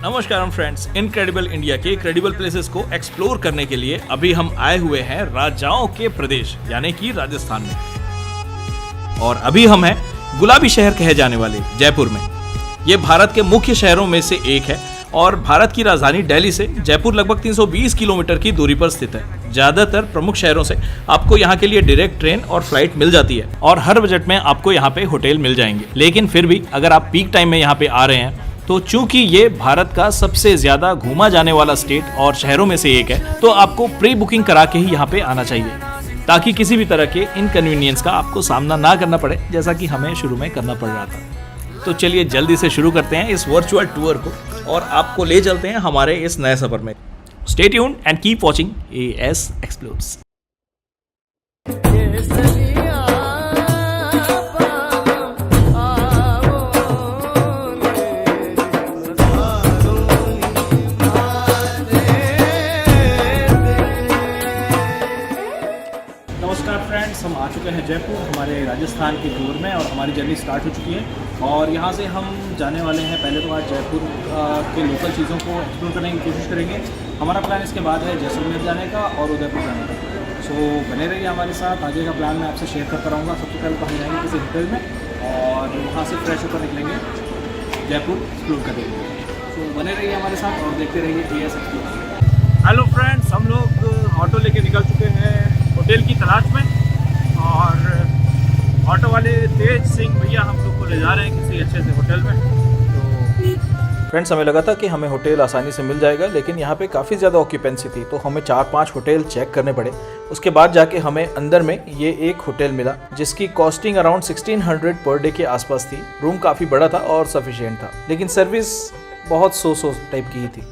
नमस्कार friends, incredible India के credible places को एक्सप्लोर करने के लिए अभी हम आए हुए हैं राजाओं के प्रदेश यानी कि राजस्थान में। और अभी हम हैं गुलाबी शहर कहे जाने वाले जयपुर में। ये भारत के मुख्य शहरों में से एक है और भारत की राजधानी दिल्ली से जयपुर लगभग 320 किलोमीटर की दूरी पर स्थित है। ज्यादातर प्रमुख शहरों से आपको यहाँ के लिए डायरेक्ट ट्रेन और फ्लाइट मिल जाती है और हर बजट में आपको यहाँ पे होटल मिल जाएंगे। लेकिन फिर भी अगर आप पीक टाइम में यहाँ पे आ रहे हैं तो चूंकि ये भारत का सबसे ज्यादा घूमा जाने वाला स्टेट और शहरों में से एक है, तो आपको प्री बुकिंग करा के ही यहाँ पे आना चाहिए ताकि किसी भी तरह के इनकन्वीनियंस का आपको सामना ना करना पड़े, जैसा कि हमें शुरू में करना पड़ रहा था। तो चलिए जल्दी से शुरू करते हैं इस वर्चुअल टूर को और आपको ले चलते हैं हमारे इस नए सफर में। Stay tuned and keep watching AS explores. Friends, हम आ चुके हैं जयपुर हमारे राजस्थान के टूर में और हमारी जर्नी स्टार्ट हो चुकी है और यहाँ से हम जाने वाले हैं। पहले तो आज जयपुर के लोकल चीज़ों को एक्सप्लोर करने की कोशिश करेंगे। हमारा प्लान इसके बाद है जैसलमेर जाने का और उदयपुर जाने का। सो बने रहिए हमारे साथ। आगे का प्लान मैं आपसे शेयर करता रहूँगा। सबसे पहले तो हम जाएंगे किसी होटल में और वहाँ से फ्रेश होकर निकलेंगे जयपुर एक्सप्लोर करेंगे। सो बने रहिए हमारे साथ और देखते रहिए AS एक्सप्लोर। हेलो फ्रेंड्स, हम लोग ऑटो लेके निकल चुके हैं होटल की तलाश में और ऑटो वाले तेज सिंह भैया हम लोग को ले जा रहे हैं किसी अच्छे से होटल में। तो फ्रेंड्स, हमें लगा था कि हमें होटल आसानी से मिल जाएगा, लेकिन यहाँ पे काफ़ी ज़्यादा ऑक्यूपेंसी थी, तो हमें 4-5 होटल चेक करने पड़े। उसके बाद जाके हमें अंदर में ये एक होटल मिला जिसकी कॉस्टिंग अराउंड 1600 पर डे के आसपास थी। रूम काफ़ी बड़ा था और सफिशिएंट था, लेकिन सर्विस बहुत सो टाइप की ही थी।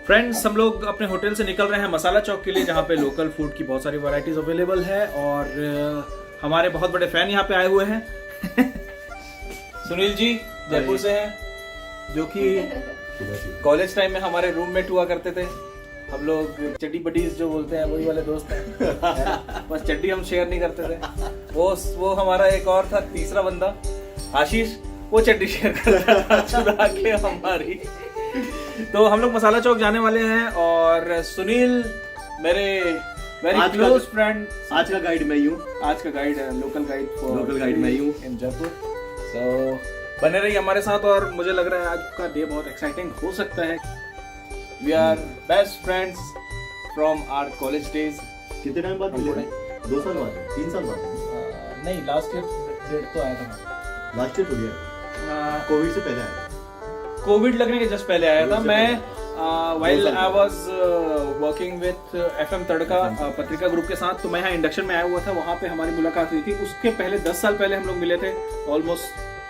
फ्रेंड्स, हम लोग अपने होटल से निकल रहे हैं मसाला चौक के लिए, जहाँ पे लोकल फूड की बहुत सारी वैरायटीज अवेलेबल है और हमारे बहुत बड़े फैन यहाँ पे आए हुए हैं। सुनील जी जयपुर से हैं, जो कि कॉलेज टाइम में हमारे रूममेट हुआ करते थे। हम लोग चड्डी बडीज जो बोलते हैं वही वाले दोस्त हैं। बस चड्डी हम शेयर नहीं करते थे। वो हमारा एक और था तीसरा बंदा आशीष, वो चड्डी शेयर करता था चुरा के हमारी। तो हम लोग मसाला चौक जाने वाले हैं और सुनील मेरे वेरी क्लोज फ्रेंड, आज का गाइड मैं ही हूँ। आज का गाइड है, लोकल गाइड मैं ही हूँ इन जयपुर। सो बने रहिए हमारे साथ और मुझे लग रहा है आज का डे बहुत एक्साइटिंग हो सकता है। We are best friends from our college days. कितने टाइम बाद मिले? 2 साल बाद, 3 साल बाद? नहीं, लास्ट ईयर डेट तो आया था। लास्ट ईयर तो गया, कोविड से पहले आया। कोविड लगने के जस्ट पहले आया था। मैं while I was working with FM तड़का पत्रिका ग्रुप के साथ, तो मैं यहाँ इंडक्शन में आया हुआ था। वहाँ पे हमारी मुलाकात हुई थी। उसके पहले 10 साल पहले हम लोग मिले थे ऑलमोस्ट,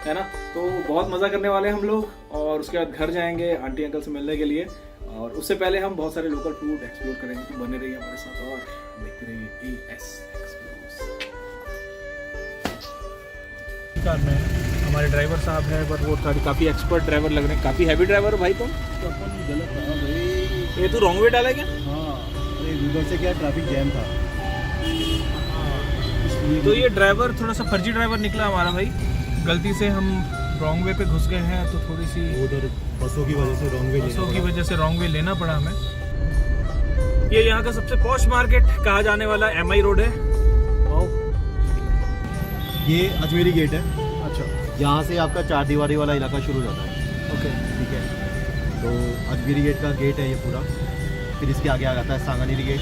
है ना। तो बहुत मजा करने वाले हम लोग और उसके बाद घर जाएंगे आंटी अंकल से मिलने के लिए और उससे पहले हम बहुत सारे लोकल फूड एक्सप्लोर करेंगे। तो बने रहिए हमारे साथ और देखते रहिए AS एक्सप्लोर्स। में हमारे ड्राइवर साहब है, बट वो काफ़ी एक्सपर्ट ड्राइवर लग रहे हैं। काफ़ी हैवी ड्राइवर हो भाई तुम। तो अपन गलत था भाई। ये तू रॉन्ग वे डाला क्या? हाँ, ये गूगल से क्या ट्रैफिक जैम था। तो ये ड्राइवर थोड़ा सा फर्जी ड्राइवर निकला हमारा भाई। गलती से हम रॉन्ग वे पे घुस गए हैं, तो थोड़ी सी उधर बसों की वजह से रॉन्ग वे लेना पड़ा हमें। ये यहाँ का सबसे पॉश मार्केट कहा जाने वाला MI रोड है। ये अजमेरी गेट है। अच्छा, यहाँ से आपका 4 दीवारी वाला इलाका शुरू हो जाता है। ओके, ठीक है। तो अजमेरी गेट का गेट है ये पूरा। फिर इसके आगे आ जाता है सांगानेरी गेट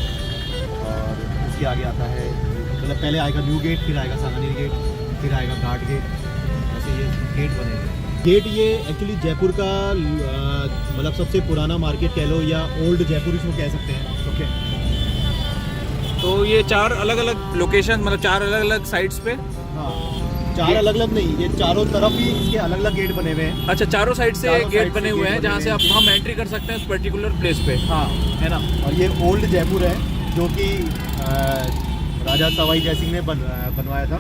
और उसके आगे आता है, मतलब पहले आएगा न्यू गेट, फिर आएगा सांगानेरी गेट, फिर आएगा घाट गेट। ऐसे ये गेट बनेंगे। गेट ये एक्चुअली जयपुर का मतलब सबसे पुराना मार्केट कह लो या ओल्ड जयपुर इसको कह सकते हैं। ओके, तो ये 4 अलग अलग लोकेशन, मतलब 4 अलग अलग साइड्स पे। हाँ, 4 अलग अलग नहीं, ये चारों तरफ ही इसके अलग अलग गेट बने हुए हैं। अच्छा, चारों साइड से गेट बने हुए हैं जहाँ से आप हम एंट्री कर सकते हैं उस पर्टिकुलर प्लेस पे। हाँ, है ना। और ये ओल्ड जयपुर है जो कि राजा सवाई जय सिंह ने बनवाया था।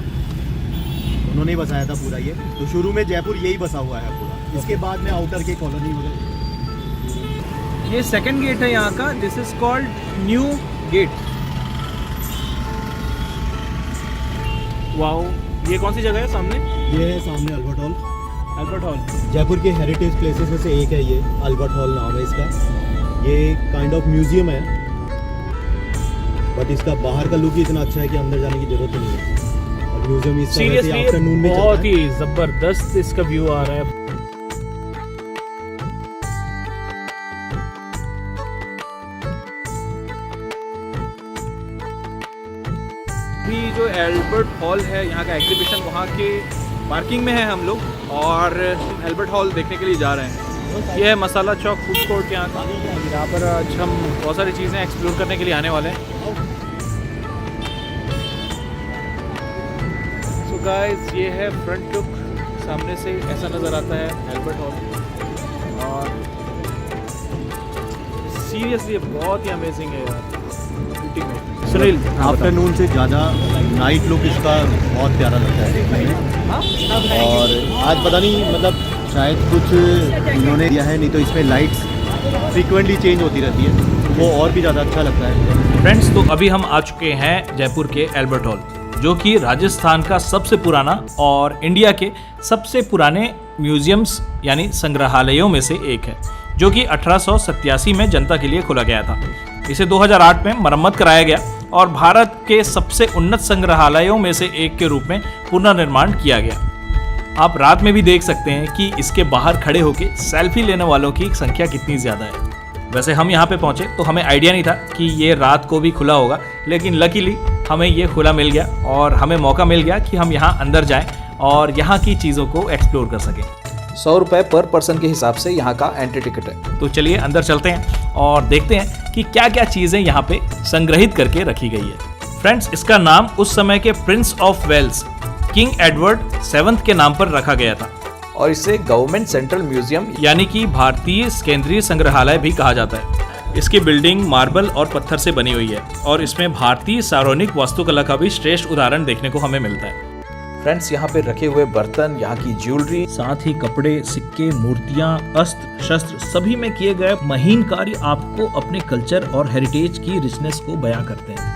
उन्होंने ही बसाया था पूरा ये। तो शुरू में जयपुर यही बसा हुआ है पूरा। इसके बाद में आउटर के कॉलोनी वगैरह। ये सेकंड गेट है यहाँ का। This is called new gate. Wow, ये कौन सी जगह है सामने? ये है सामने Albert Hall. Albert Hall. Jaipur के हेरिटेज प्लेसेस में से एक है ये, अल्बर्ट हॉल नाम है इसका। ये काइंड ऑफ म्यूजियम है, बट इसका बाहर का लुक ही इतना अच्छा है कि अंदर जाने की जरूरत ही नहीं है। और म्यूजियम इस समय से आफ्टरनून में बहुत ही जबरदस्त इसका व्यू आ रहा है। अभी जो एल्बर्ट हॉल है यहाँ का एग्जीबिशन, वहाँ के पार्किंग में है हम लोग, और एल्बर्ट हॉल देखने के लिए जा रहे हैं। ये है मसाला चौक फूड कोर्ट यहाँ का। यहाँ पर आज हम बहुत सारी चीज़ें एक्सप्लोर करने के लिए आने वाले हैं। सो गाइस, ये है फ्रंट लुक, सामने से ऐसा नज़र आता है एल्बर्ट हॉल। और सीरियसली बहुत ही अमेजिंग है यार। सुनील, आफ्टरनून से ज़्यादा नाइट लुक इसका बहुत प्यारा लगता है देखने में। और आज पता नहीं, मतलब शायद कुछ इन्होंने दिया है, नहीं तो इसमें लाइट्स फ्रीक्वेंटली चेंज होती रहती है, वो और भी ज़्यादा अच्छा लगता है। फ्रेंड्स, तो अभी हम आ चुके हैं जयपुर के एल्बर्ट हॉल, जो कि राजस्थान का सबसे पुराना और इंडिया के सबसे पुराने म्यूजियम्स यानी संग्रहालयों में से एक है, जो कि 1887 में जनता के लिए खोला गया था। इसे 2008 में मरम्मत कराया गया और भारत के सबसे उन्नत संग्रहालयों में से एक के रूप में पुनर्निर्माण किया गया। आप रात में भी देख सकते हैं कि इसके बाहर खड़े होकर सेल्फी लेने वालों की संख्या कितनी ज़्यादा है। वैसे हम यहाँ पे पहुँचे तो हमें आइडिया नहीं था कि ये रात को भी खुला होगा, लेकिन लकीली हमें ये खुला मिल गया और हमें मौका मिल गया कि हम यहाँ अंदर जाएं और यहाँ की चीज़ों को एक्सप्लोर कर सकें। 100 रुपये पर पर्सन के हिसाब से यहाँ का एंट्री टिकट है। तो चलिए अंदर चलते हैं और देखते हैं कि क्या क्या चीज़ें यहाँ पे संग्रहित करके रखी गई है। फ्रेंड्स, इसका नाम उस समय के prince of Wales king Edward 7th के नाम पर रखा गया था, और इसे गवर्नमेंट सेंट्रल म्यूजियम यानी कि भारतीय केंद्रीय संग्रहालय भी कहा जाता है। इसकी बिल्डिंग मार्बल और पत्थर से बनी हुई है और इसमें भारतीय सार्वजनिक वास्तुकला का भी श्रेष्ठ उदाहरण देखने को हमें मिलता है। फ्रेंड्स, यहाँ पे रखे हुए बर्तन, यहाँ की ज्वेलरी, साथ ही कपड़े, सिक्के, मूर्तियाँ, अस्त्र शस्त्र सभी में किए गए महीन कार्य आपको अपने कल्चर और हेरिटेज की रिचनेस को बयां करते हैं।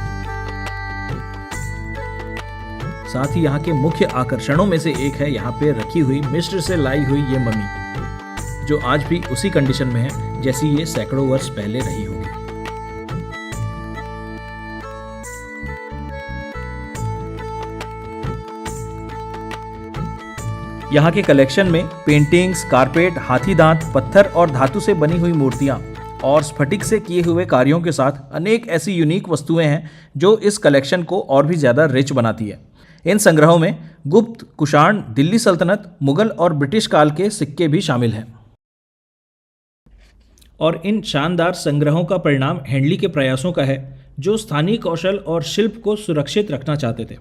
साथ ही यहाँ के मुख्य आकर्षणों में से एक है यहाँ पे रखी हुई मिस्र से लाई हुई ये मम्मी, जो आज भी उसी कंडीशन में है जैसी ये सैकड़ों वर्ष पहले रही होगी। यहाँ के कलेक्शन में पेंटिंग्स, कारपेट, हाथी दांत, पत्थर और धातु से बनी हुई मूर्तियाँ और स्फटिक से किए हुए कार्यों के साथ अनेक ऐसी यूनिक वस्तुएं हैं जो इस कलेक्शन को और भी ज़्यादा रिच बनाती है। इन संग्रहों में गुप्त, कुषाण, दिल्ली सल्तनत, मुगल और ब्रिटिश काल के सिक्के भी शामिल हैं। और इन शानदार संग्रहों का परिणाम हेनली के प्रयासों का है, जो स्थानीय कौशल और शिल्प को सुरक्षित रखना चाहते थे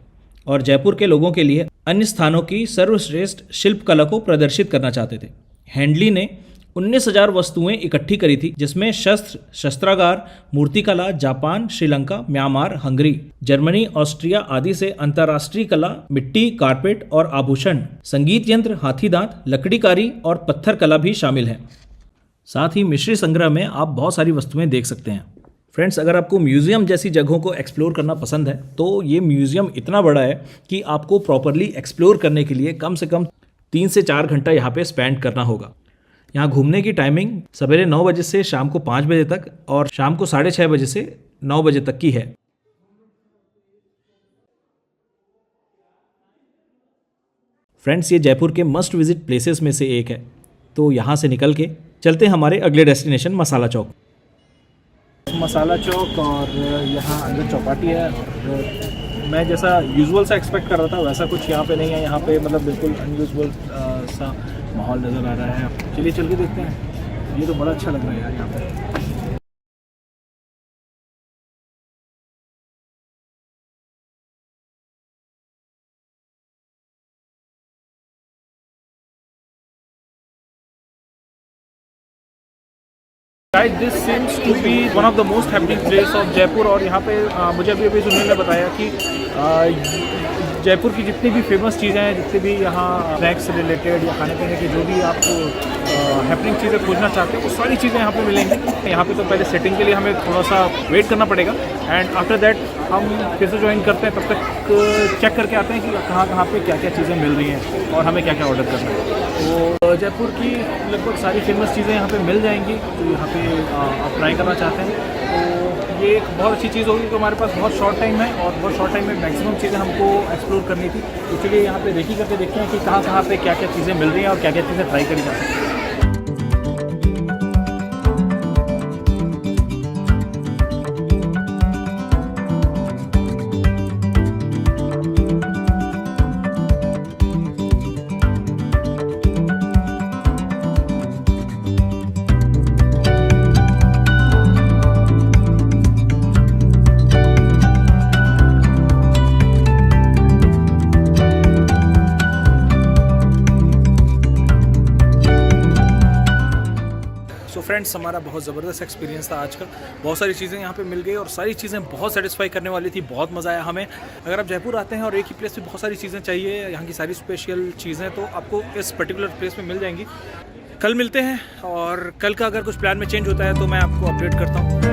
और जयपुर के लोगों के लिए अन्य स्थानों की सर्वश्रेष्ठ शिल्प कला को प्रदर्शित करना चाहते थे। हेनली ने 19,000 वस्तुएं इकट्ठी करी थी, जिसमें शस्त्र, शस्त्रागार, मूर्तिकला, Japan, Sri Lanka, Myanmar, Hungary, Germany, Austria आदि से अंतर्राष्ट्रीय कला, मिट्टी, कारपेट और आभूषण, संगीत यंत्र, हाथी दांत, लकड़ीकारी और पत्थर कला भी शामिल है। साथ ही मिश्री संग्रह में आप बहुत सारी वस्तुएं देख सकते हैं। फ्रेंड्स, अगर आपको म्यूज़ियम जैसी जगहों को एक्सप्लोर करना पसंद है तो ये म्यूज़ियम इतना बड़ा है कि आपको प्रॉपरली एक्सप्लोर करने के लिए कम से कम 3 से 4 घंटा यहाँ पे स्पेंड करना होगा। यहाँ घूमने की टाइमिंग सवेरे 9 बजे से शाम को 5 बजे तक और शाम को 6:30 बजे से 9 बजे तक की है। फ्रेंड्स, ये जयपुर के मस्ट विजिट प्लेसेस में से एक है। तो यहाँ से निकल के चलते हैं हमारे अगले डेस्टिनेशन मसाला चौक। मसाला चौक और यहाँ अंदर चौपाटी है और मैं जैसा यूजुअल सा एक्सपेक्ट कर रहा था वैसा कुछ यहाँ पे नहीं है। यहाँ पे मतलब बिल्कुल अनयूजुअल सा माहौल नज़र आ रहा है। चलिए चल के देखते हैं। ये तो बड़ा अच्छा लग रहा है यार यहाँ पे। Guys, this seems to be one of the most happening place of Jaipur और यहाँ पे मुझे अभी सुनील ने बताया कि जयपुर की जितनी भी फेमस चीज़ें हैं, जितनी भी यहाँ स्नैक्स से रिलेटेड या खाने पीने की जो भी आपको हैपनिंग चीज़ें खोजना चाहते हैं वो सारी चीज़ें यहाँ पे मिलेंगी। यहाँ पे तो पहले सेटिंग के लिए हमें थोड़ा सा वेट करना पड़ेगा एंड आफ्टर दैट हम फिर से ज्वाइन करते हैं। तब तक चेक करके आते हैं कि कहाँ पे क्या क्या चीज़ें मिल रही हैं और हमें क्या क्या ऑर्डर करना है। तो जयपुर की लगभग सारी फेमस चीज़ें यहाँ पे मिल जाएंगी जो यहाँ पे आप ट्राई करना चाहते हैं। तो ये एक बहुत अच्छी चीज़ होगी कि हमारे पास बहुत शॉर्ट टाइम है और बहुत शॉर्ट टाइम में मैक्सिमम चीज़ें हमको एक्सप्लोर करनी थी। तो चलिए यहाँ पे देखी करके देखते हैं कि कहाँ पे क्या क्या चीज़ें मिल रही हैं और क्या क्या चीज़ें ट्राई करी जा सकती हैं। फ्रेंड्स, हमारा बहुत ज़बरदस्त एक्सपीरियंस था आज का। बहुत सारी चीज़ें यहाँ पे मिल गई और सारी चीज़ें बहुत सेटिस्फाई करने वाली थी। बहुत मज़ा आया हमें। अगर आप जयपुर आते हैं और एक ही प्लेस पे बहुत सारी चीज़ें चाहिए, यहाँ की सारी स्पेशल चीज़ें तो आपको इस पर्टिकुलर प्लेस में मिल जाएंगी। कल मिलते हैं और कल का अगर कुछ प्लान में चेंज होता है तो मैं आपको अपडेट करता हूँ।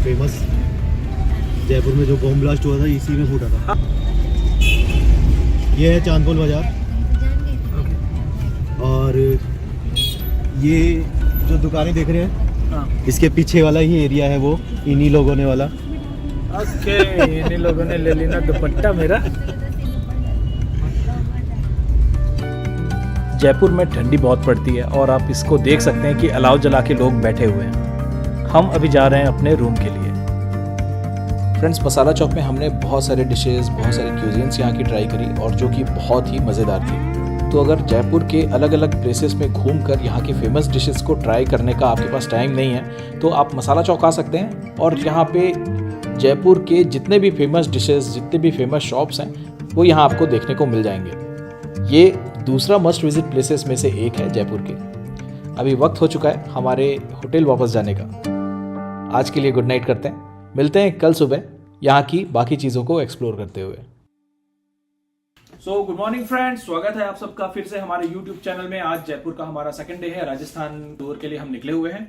फेमस जयपुर में जो बॉम्ब ब्लास्ट हुआ था इसी में फूटा था। ये है चांदपोल बाजार और ये जो दुकानें देख रहे हैं इसके पीछे वाला ही एरिया है, वो इन्हीं लोगों ने वाला। ओके, इन्हीं लोगों ने ले लेना दुपट्टा मेरा। जयपुर में ठंडी बहुत पड़ती है और आप इसको देख सकते हैं कि अलाव जला के लोग बैठे हुए हैं। हम अभी जा रहे हैं अपने रूम के लिए। फ्रेंड्स, मसाला चौक में हमने बहुत सारे डिशेस, बहुत सारे क्यूजीन्स यहाँ की ट्राई करी और जो कि बहुत ही मज़ेदार थी। तो अगर जयपुर के अलग अलग प्लेसेस में घूमकर यहाँ की फेमस डिशेस को ट्राई करने का आपके पास टाइम नहीं है तो आप मसाला चौक आ सकते हैं और यहाँ पे जयपुर के जितने भी फेमस डिशेस, जितने भी फेमस शॉप्स हैं वो यहाँ आपको देखने को मिल जाएंगे। ये दूसरा मस्ट विजिट प्लेसेस में से एक है जयपुर के। अभी वक्त हो चुका है हमारे होटल वापस जाने का। आज के लिए गुड नाइट करते हैं। मिलते हैं कल सुबह यहाँ की बाकी चीज़ों को एक्सप्लोर करते हुए। सो गुड मॉर्निंग फ्रेंड्स, स्वागत है आप सबका फिर से हमारे यूट्यूब चैनल में। आज जयपुर का हमारा सेकंड डे है। राजस्थान टूर के लिए हम निकले हुए हैं।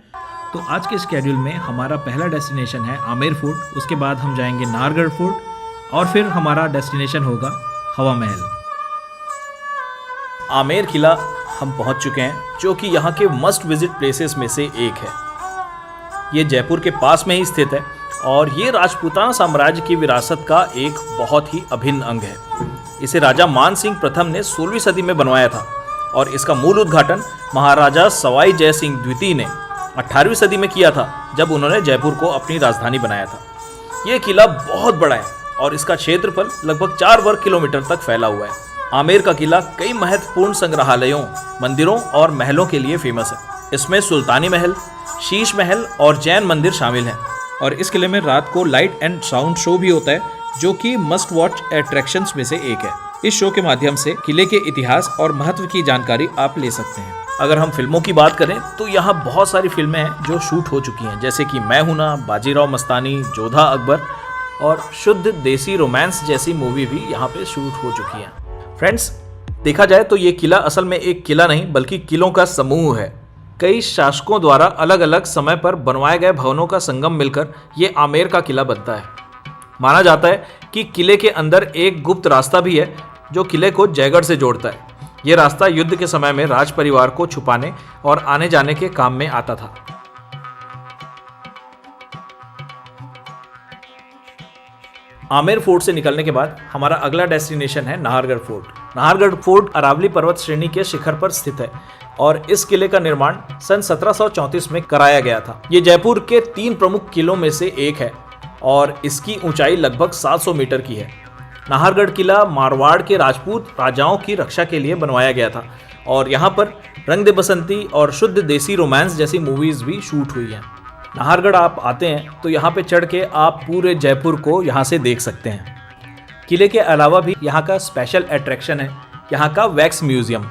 तो आज के स्केड्यूल में हमारा पहला डेस्टिनेशन है आमेर फोर्ट, उसके बाद हम जाएंगे नाहरगढ़ फोर्ट और फिर हमारा डेस्टिनेशन होगा हवा महल। आमेर किला हम पहुंच चुके हैं जो कि यहाँ के मस्ट विजिट प्लेसेस में से एक है। ये जयपुर के पास में ही स्थित है और ये राजपूताना साम्राज्य की विरासत का एक बहुत ही अभिन्न अंग है। इसे राजा मान सिंह प्रथम ने 16वीं सदी में बनवाया था और इसका मूल उद्घाटन महाराजा सवाई जय सिंह द्वितीय ने 18वीं सदी में किया था जब उन्होंने जयपुर को अपनी राजधानी बनाया था। ये किला बहुत बड़ा है और इसका क्षेत्रफल लगभग 4 वर्ग किलोमीटर तक फैला हुआ है। आमेर का किला कई महत्वपूर्ण संग्रहालयों, मंदिरों और महलों के लिए फेमस है। इसमें सुल्तानी महल, शीश महल और जैन मंदिर शामिल हैं और इस किले में रात को लाइट एंड साउंड शो भी होता है जो कि मस्ट वॉच अट्रैक्शंस में से एक है। इस शो के माध्यम से किले के इतिहास और महत्व की जानकारी आप ले सकते हैं। अगर हम फिल्मों की बात करें तो यहाँ बहुत सारी फिल्में हैं जो शूट हो चुकी हैं, जैसे कि मैं हूं ना, बाजीराव मस्तानी, जोधा अकबर और शुद्ध देसी रोमांस जैसी मूवी भी यहाँ पे शूट हो चुकी हैं। फ्रेंड्स, देखा जाए तो ये किला असल में एक किला नहीं बल्कि किलों का समूह है। कई शासकों द्वारा अलग अलग समय पर बनवाए गए भवनों का संगम मिलकर ये आमेर का किला बनता है। माना जाता है कि किले के अंदर एक गुप्त रास्ता भी है जो किले को जयगढ़ से जोड़ता है। ये रास्ता युद्ध के समय में राज परिवार को छुपाने और आने जाने के काम में आता था। आमेर फोर्ट से निकलने के बाद हमारा अगला डेस्टिनेशन है नाहरगढ़ फोर्ट। नाहरगढ़ फोर्ट अरावली पर्वत श्रेणी के शिखर पर स्थित है और इस किले का निर्माण सन 1734 में कराया गया था। ये जयपुर के 3 प्रमुख किलों में से एक है और इसकी ऊंचाई लगभग 700 मीटर की है। नाहरगढ़ किला मारवाड़ के राजपूत राजाओं की रक्षा के लिए बनवाया गया था और यहाँ पर रंग दे बसंती और शुद्ध देसी रोमांस जैसी मूवीज़ भी शूट हुई हैं। नाहरगढ़ आप आते हैं तो यहाँ पे चढ़ के आप पूरे जयपुर को यहाँ से देख सकते हैं। किले के अलावा भी यहाँ का स्पेशल अट्रैक्शन है यहाँ का वैक्स म्यूज़ियम,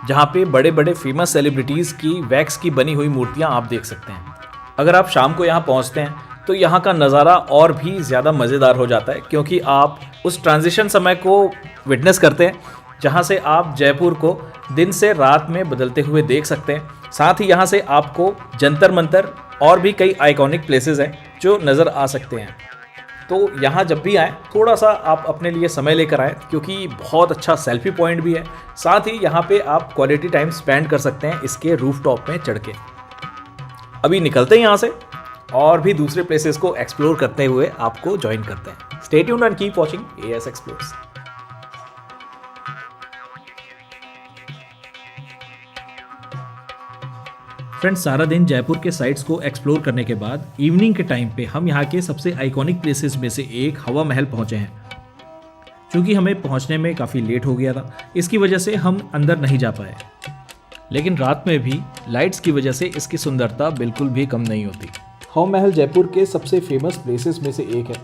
जहाँ पे बड़े बड़े फेमस सेलिब्रिटीज़ की वैक्स की बनी हुई मूर्तियाँ आप देख सकते हैं। अगर आप शाम को यहाँ पहुँचते हैं तो यहाँ का नज़ारा और भी ज़्यादा मज़ेदार हो जाता है, क्योंकि आप उस ट्रांजिशन समय को विटनेस करते हैं जहाँ से आप जयपुर को दिन से रात में बदलते हुए देख सकते हैं। साथ ही यहाँ से आपको जंतर मंतर और भी कई आइकॉनिक प्लेसेस हैं जो नज़र आ सकते हैं। तो यहाँ जब भी आएँ थोड़ा सा आप अपने लिए समय लेकर आएँ, क्योंकि बहुत अच्छा सेल्फी पॉइंट भी है। साथ ही यहाँ पे आप क्वालिटी टाइम स्पेंड कर सकते हैं इसके रूफटॉप में चढ़ के। अभी निकलते हैं यहाँ से और भी दूसरे प्लेसेस को एक्सप्लोर करते हुए आपको ज्वाइन करते हैं। Stay tuned and keep watching AS explores. Friends, सारा दिन जयपुर के साइट्स को एक्सप्लोर करने के बाद इवनिंग के टाइम पे हम यहाँ के सबसे आइकॉनिक प्लेसेस में से एक हवा महल पहुँचे हैं। क्योंकि हमें पहुँचने में काफ़ी लेट हो गया था, इसकी वजह से हम अंदर नहीं जा पाए। लेकिन रात में भी लाइट्स की वजह से इसकी सुंदरता बिल्कुल भी कम नहीं होती। हवा महल जयपुर के सबसे फेमस प्लेसेस में से एक है।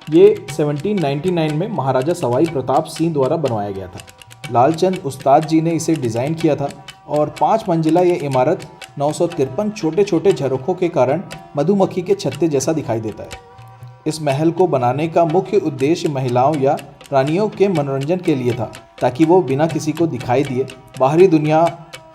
ये 1799 में महाराजा सवाई प्रताप सिंह द्वारा बनवाया गया था। लालचंद उस्ताद जी ने इसे डिज़ाइन किया था और 5 मंजिला ये इमारत 953 छोटे छोटे झरोखों के कारण मधुमक्खी के छत्ते जैसा दिखाई देता है। इस महल को बनाने का मुख्य उद्देश्य महिलाओं या रानियों के मनोरंजन के लिए था, ताकि वो बिना किसी को दिखाई दिए बाहरी दुनिया,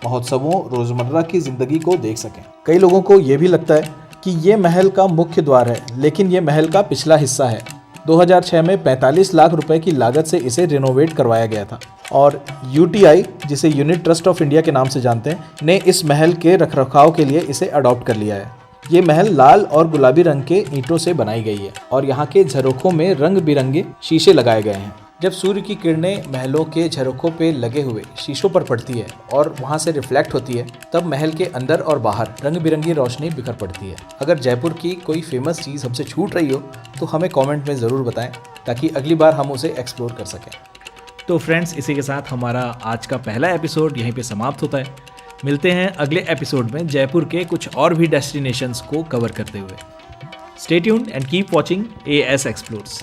महोत्सवों, रोज़मर्रा की ज़िंदगी को देख सकें। कई लोगों को ये भी लगता है कि ये महल का मुख्य द्वार है, लेकिन ये महल का पिछला हिस्सा है। 2006 में 45 लाख रुपए की लागत से इसे रिनोवेट करवाया गया था और UTI, जिसे यूनिट ट्रस्ट ऑफ इंडिया के नाम से जानते हैं, ने इस महल के रखरखाव के लिए इसे अडॉप्ट कर लिया है। ये महल लाल और गुलाबी रंग के ईंटों से बनाई गई है और यहाँ के झरोखों में रंग बिरंगे शीशे लगाए गए हैं। जब सूर्य की किरणें महलों के झरोखों पे लगे हुए शीशों पर पड़ती है और वहाँ से रिफ्लेक्ट होती है, तब महल के अंदर और बाहर रंग बिरंगी रोशनी बिखर पड़ती है। अगर जयपुर की कोई फेमस चीज़ हमसे छूट रही हो तो हमें कमेंट में ज़रूर बताएं, ताकि अगली बार हम उसे एक्सप्लोर कर सकें। तो फ्रेंड्स, इसी के साथ हमारा आज का पहला एपिसोड यहीं पे समाप्त होता है। मिलते हैं अगले एपिसोड में जयपुर के कुछ और भी डेस्टिनेशंस को कवर करते हुए। Stay tuned and keep watching AS explores.